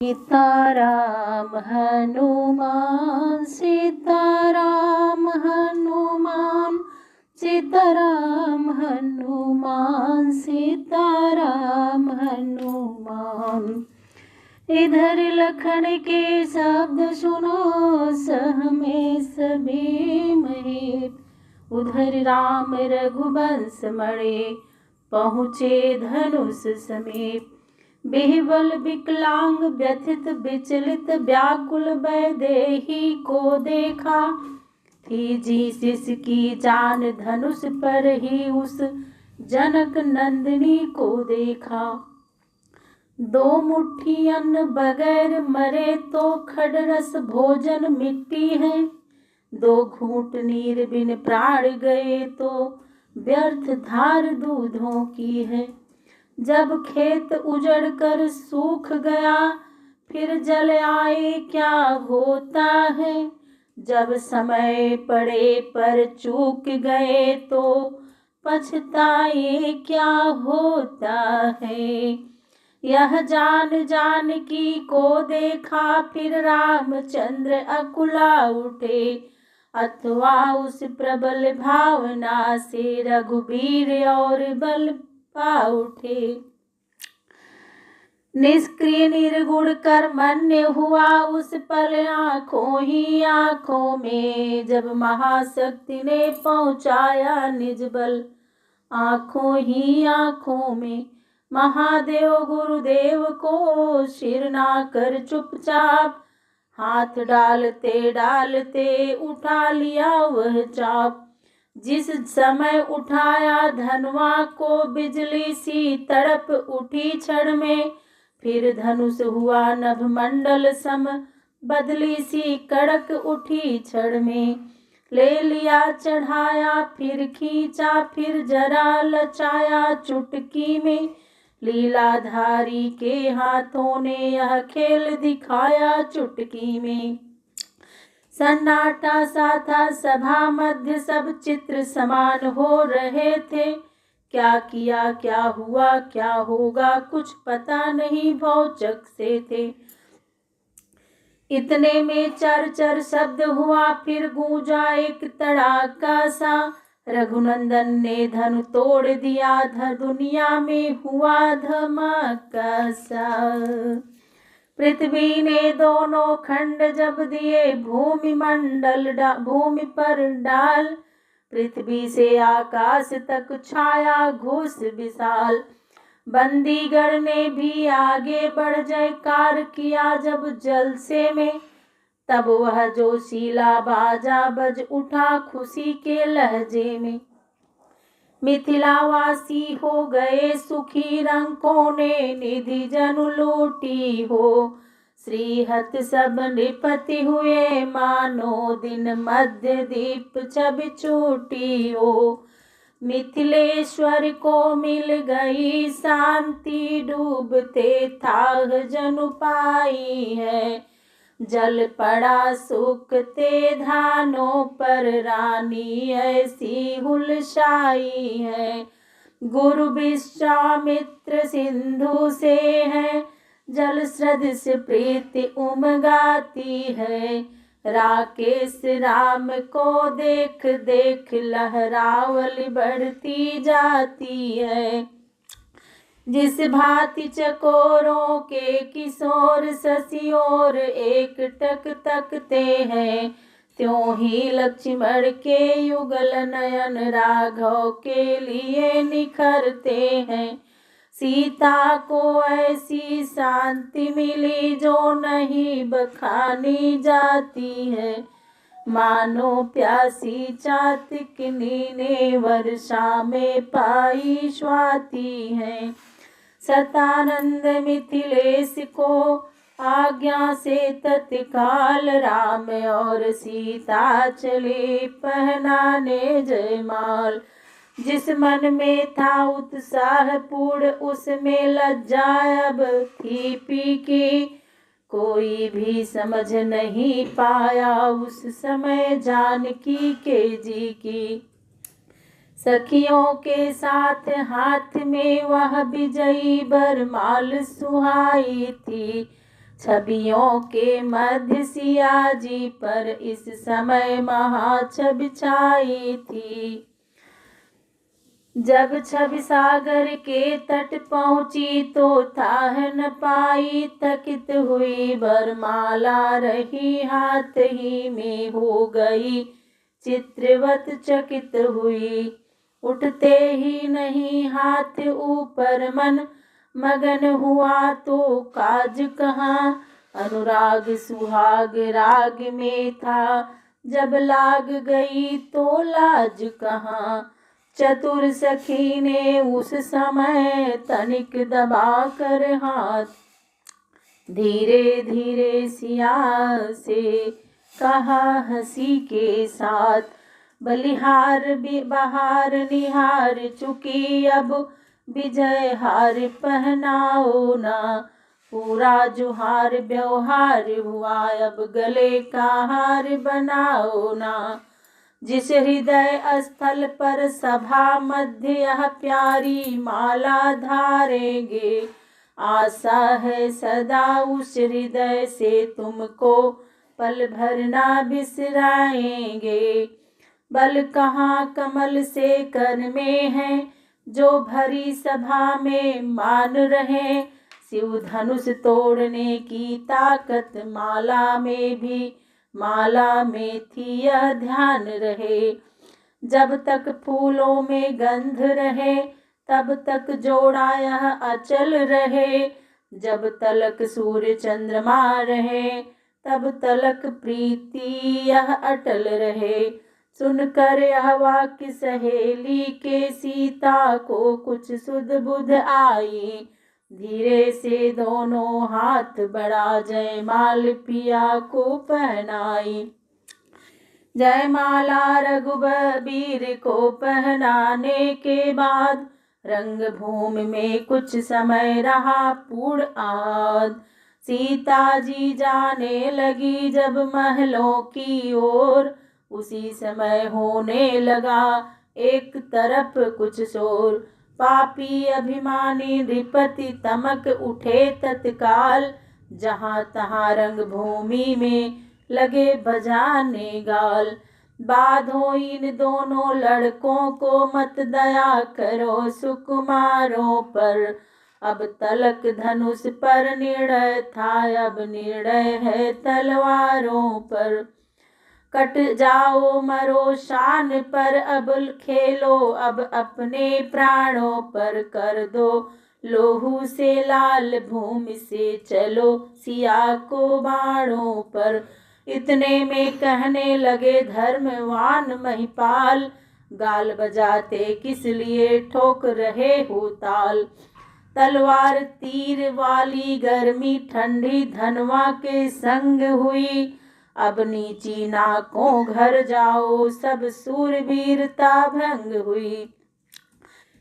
सीताराम हनुमान सीताराम हनुमान सीताराम हनुमान सीताराम हनुमान। इधर लखन के शब्द सुनो सहमे सभी महीप, उधर राम रघुवंश मणि पहुँचे धनुष समीप। बिहबल विकलांग व्यथित विचलित व्याकुल वैदेही को देखा, थी जीसिस की जान धनुष पर ही उस जनक नंदिनी को देखा। दो मुट्ठी अन्न बगैर मरे तो खडरस भोजन मिट्टी है, दो घूंट नीर बिन प्राण गए तो व्यर्थ धार दूधों की है। जब खेत उजड़ कर सूख गया फिर जल आए क्या होता है, जब समय पड़े पर चूक गए तो पछताए क्या होता है। यह जान जानकी को देखा फिर रामचंद्र अकुला उठे, अथवा उस प्रबल भावना से रघुबीर और बल पा उठे। निष्क्रिय निर्गुण कर्मण्य हुआ उस पल आँखों ही आँखों में, जब महाशक्ति ने पहुँचाया निज बल आँखों ही आँखों में। महादेव गुरुदेव को सिर ना कर चुपचाप, हाथ डालते डालते उठा लिया वह चाप। जिस समय उठाया धनवा को बिजली सी तड़प उठी क्षण में, फिर धनुष हुआ नभ मंडल सम बदली सी कड़क उठी क्षण में। ले लिया चढ़ाया फिर खींचा फिर जरा लचाया चुटकी में, लीलाधारी के हाथों ने यह खेल दिखाया चुटकी में। सन्नाटा सा था सभा मध्य सब चित्र समान हो रहे थे, क्या किया क्या हुआ क्या होगा कुछ पता नहीं भौचक से थे। इतने में चर चर शब्द हुआ फिर गूंजा एक तड़ाका सा, रघुनंदन ने धनु तोड़ दिया दुनिया में हुआ धमाका सा। पृथ्वी ने दोनों खंड जब दिए भूमि पर डाल, पृथ्वी से आकाश तक छाया घोष विशाल। बंदीगण ने भी आगे बढ़ जयकार किया जब जलसे में, तब वह जोशीला बाजा बज उठा खुशी के लहजे में। मिथिलावासी हो गए सुखी रंकों ने निधि जनु लूटी हो, श्रीहत सब नृपति हुए मानो दिन मध्य दीप छब छूटी हो। मिथिलेश्वर को मिल गई शांति डूबते थाह जनु पाई है, जल पड़ा सूखते धानों पर रानी ऐसी हुलसाई है। गुरु विश्वामित्र सिंधु से है जल सदृश प्रीति उमगाती है, राकेश राम को देख देख लहरावली बढ़ती जाती है। जिस भांति चकोरों के किशोर शशियोर एक टक तकते हैं, त्यों ही लक्ष्मण के युगल नयन राघव के लिए निखरते हैं। सीता को ऐसी शांति मिली जो नहीं बखानी जाती है, मानो प्यासी चातकिनी ने वर्षा में पाई स्वाति है। सतानंद मिथिलेश को आज्ञा से तत्काल राम और सीता चले पहनाने जयमाल। जिस मन में था उत्साह पूर्ण उसमें लज्जा अब थी फीकी, कोई भी समझ नहीं पाया उस समय जानकी के जी की। सखियों के साथ हाथ में वह विजयी बरमाल सुहाई थी, छवियों के मध्य सिया जी पर इस समय महाछवि छाई थी। जब छवि सागर के तट पहुंची तो थाह न पाई, थकित हुई वरमाला रही हाथ ही में हो गई, चित्रवत चकित हुई। उठते ही नहीं हाथ ऊपर मन मगन हुआ तो काज कहाँ, अनुराग सुहाग राग में था, जब लाग गई तो लाज कहाँ। चतुर सखी ने उस समय तनिक दबा कर हाथ, धीरे धीरे सिया से कहा हंसी के साथ, बलिहार बहार निहार चुकी, अब विजय हार पहनाओ ना, पूरा जुहार व्यवहार हुआ, अब गले का हार बनाओ ना। जिस हृदय स्थल पर सभा मध्य यह प्यारी माला धारेंगे, आशा है सदा उस हृदय से तुमको पल भर ना बिसराएंगे। बल कहाँ कमल से कर में है, जो भरी सभा में मान रहे, शिव धनुष तोड़ने की ताकत माला में भी, माला में थी यह ध्यान रहे। जब तक फूलों में गंध रहे तब तक जोड़ा यह अचल रहे, जब तलक सूर्य चंद्रमा रहे तब तलक प्रीति यह अटल रहे। सुनकर यह वाक्य सहेली के सीता को कुछ सुध बुध आई, धीरे से दोनों हाथ बढ़ा जयमाल पिया को पहनाई। जयमाला रघुबीर को पहनाने के बाद रंगभूमि में कुछ समय रहा पूर्ण आद। सीता जी जाने लगी जब महलों की ओर, उसी समय होने लगा एक तरफ कुछ शोर। पापी अभिमानी नृपति तमक उठे तत्काल, जहाँ तहाँ रंगभूमि में लगे बजाने गाल। बाधो इन दोनों लड़कों को मत, दया करो सुकुमारों पर, अब तलक धनुष पर निर्णय था, अब निर्णय है तलवारों पर। कट जाओ मरो शान पर, अब खेलो अब अपने प्राणों पर, कर दो लोहू से लाल भूमि से, चलो सिया को बाणों पर। इतने में कहने लगे धर्मवान महिपाल, गाल बजाते किस लिए ठोक रहे हो ताल। तलवार तीर वाली गर्मी ठंडी धनवा के संग हुई, अब नीची नाकों घर जाओ सब सूरवीरता भंग हुई।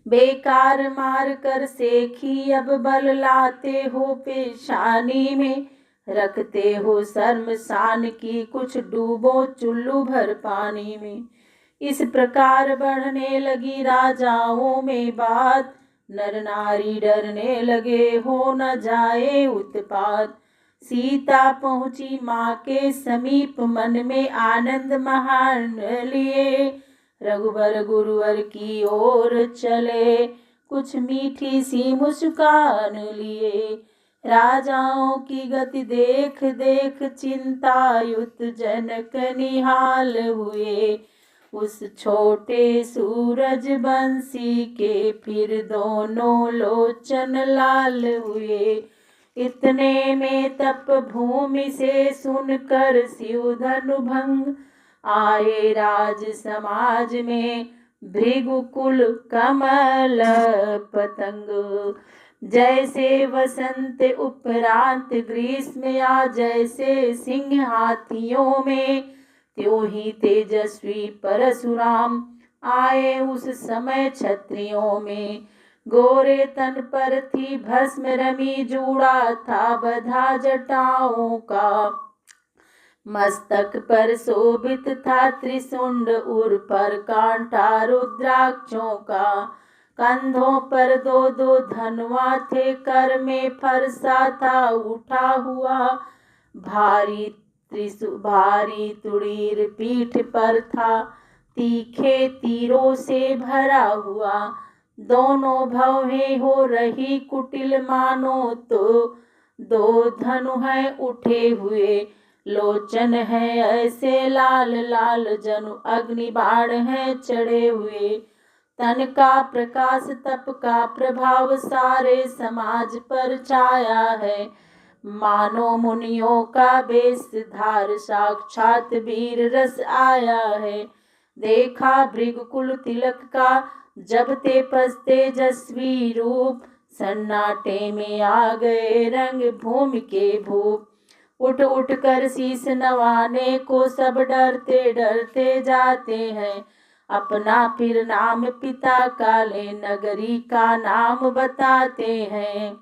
बेकार मार कर सेखी अब बल लाते हो पेशानी में, रखते हो शर्मसान की कुछ डूबो चुल्लू भर पानी में। इस प्रकार बढ़ने लगी राजाओं में बात, नर नारी डरने लगे हो न जाए उत्पात। सीता पहुंची माँ के समीप, मन में आनंद महान लिए, रघुबर गुरुवर की ओर चले, कुछ मीठी सी मुस्कान लिए। राजाओं की गति देख देख चिंतायुत जनक निहाल हुए, उस छोटे सूरज बंसी के फिर दोनों लोचन लाल हुए। इतने में तप भूमि से सुनकर शिव धनु भंग आए, राज समाज में भृगुकुल कमल पतंग। जैसे वसंत उपरांत ग्रीष्म या जैसे सिंह हाथियों में, त्यों ही तेजस्वी परशुराम आए उस समय क्षत्रियों में। गोरे तन पर थी भस्म रमी, जूड़ा था बधा जटाओं का, मस्तक पर शोभित था त्रिशुंड, उर पर कांटा रुद्राक्षों का। कंधों पर दो दो धनुआ थे, कर में फरसा था उठा हुआ। भारी तुड़ीर पीठ पर था, तीखे तीरों से भरा हुआ। दोनों भवें हो रही कुटिल, मानो तो दो धनु हैं उठे हुए। लोचन है ऐसे लाल लाल, जनु अग्नि बाण हैं चढ़े हुए। तन का प्रकाश तप का प्रभाव, सारे समाज पर छाया है। मानो मुनियों का बेस धार, साक्षात वीर रस आया है। देखा भृगुकुल तिलक का, जब तेजस्वी रूप। सन्नाटे में आ गए रंग भूमि के भूप। उठ उठ कर शीस नवाने को, सब डरते डरते जाते हैं। अपना फिर नाम पिता का ले, नगरी का नाम बताते हैं।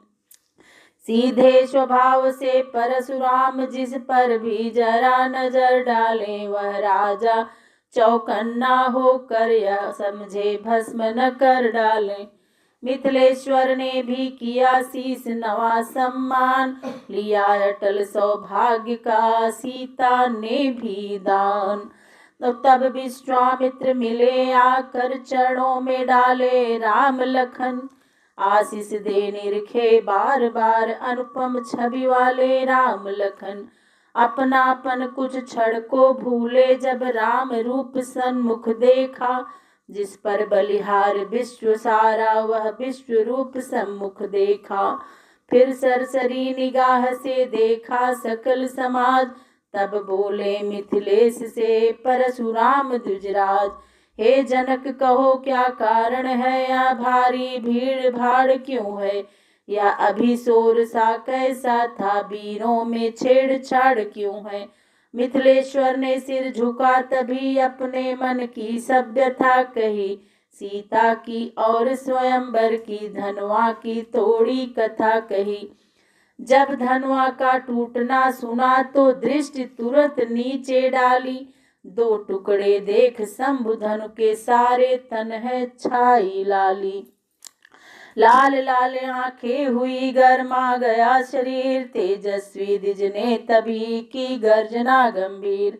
सीधे स्वभाव से परशुराम, जिस पर भी जरा नजर डाले, वह राजा चौकन्ना होकर यह समझे भस्म न कर डाले। मिथिलेश्वर ने भी किया शीस नवा सम्मान, लिया अटल सौभाग्य का सीता ने भी दान। तो तब विश्वामित्र मिले आकर, चरणों में डाले राम लखन। आशीष दे निरखे बार बार, अनुपम छवि वाले राम लखन। अपनापन कुछ क्षण को भूले, जब राम रूप सन्मुख देखा। जिस पर बलिहार विश्व सारा, वह विश्व रूप सम्मुख देखा। फिर सरसरी निगाह से देखा सकल समाज, तब बोले मिथिलेश से परशुराम द्विजराज। हे जनक कहो क्या कारण है, या भारी भीड़ भाड़ क्यों है। या अभी शोर सा कैसा था, वीरों में छेड़छाड़ क्यों है। मिथिलेश्वर ने सिर झुका, तभी अपने मन की सभ्यता कही। सीता की और स्वयंवर की, धनवा की थोड़ी कथा कही। जब धनवा का टूटना सुना, तो दृष्टि तुरंत नीचे डाली। दो टुकड़े देख शंभु धनु के, सारे तन है छाई लाली। लाल लाल आंखें हुई गरमा गया शरीर, तेजस्वी द्विज ने तभी की गर्जना गंभीर।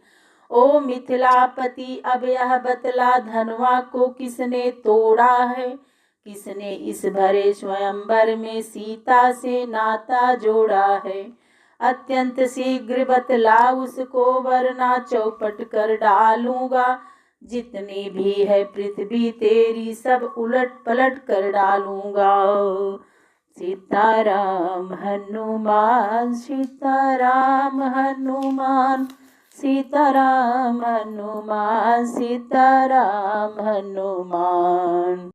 ओ मिथिलापति अब यह बतला, धनवा को किसने तोड़ा है। किसने इस भरे स्वयंवर में सीता से नाता जोड़ा है। अत्यंत शीघ्र बतला उसको, वरना चौपट कर डालूंगा। जितनी भी है पृथ्वी तेरी, सब उलट पलट कर डालूंगा। सीताराम हनुमान, सीताराम हनुमान, सीताराम हनुमान, सीताराम हनुमान।